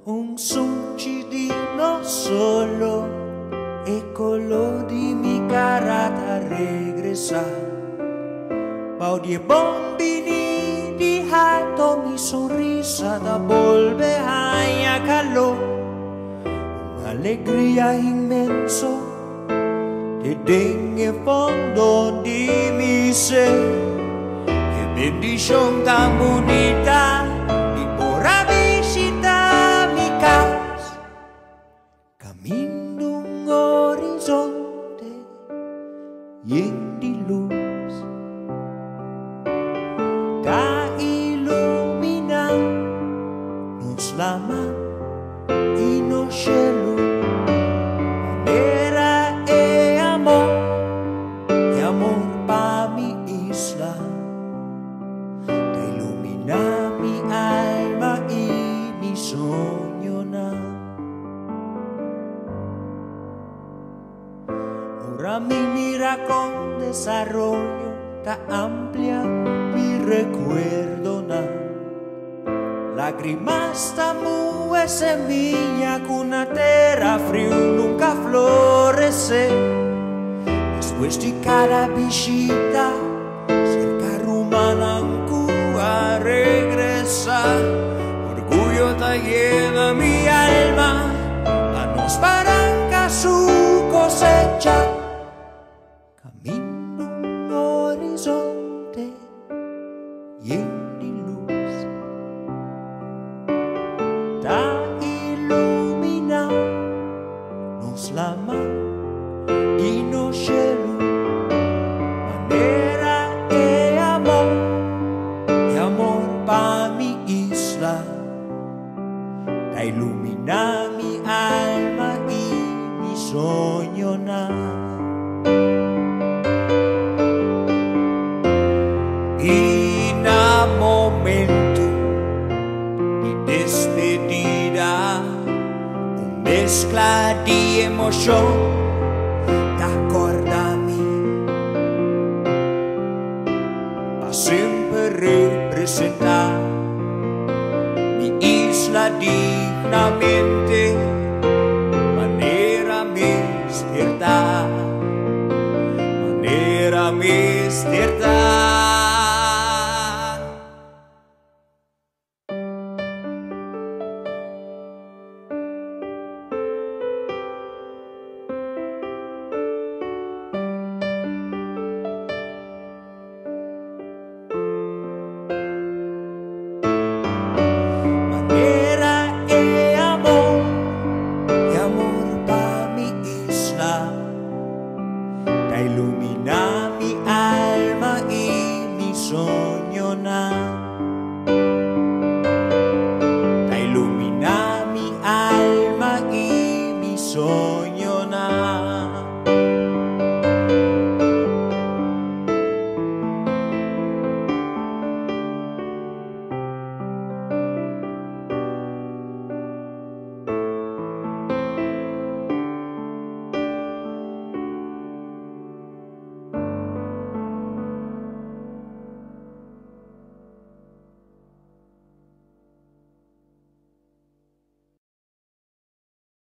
un succidino solo e quello di mi carata regressa. Paudi e bambini di alto mi sorrisa da volve a calò, un'allegria immenso e degne fondo di mi sé, che bendición tan bonita y por visita mi casa, camino un horizonte lleno de luz, da iluminarnos la mano y no cielo. Mi alma y mi sueño na. Ahora mi mira con desarrollo ta amplia mi recuerdo na. Lágrimas ta mue semilla con una tierra frío nunca florece. Después de cada visita cerca rumana a regresar, orgullo te llena mi alma, a nos paranca su cosecha, camino un horizonte lleno de luz, da iluminarnos la mano y no cielo. Pa mi isla, da ilumina mi alma y mi sueño na. En a momento de despedida, una mezcla de emoción te acordami, pa siempre representar mi isla dignamente, manera misteriosa, manera misteriosa. Ilumina mi alma y mi sueño na.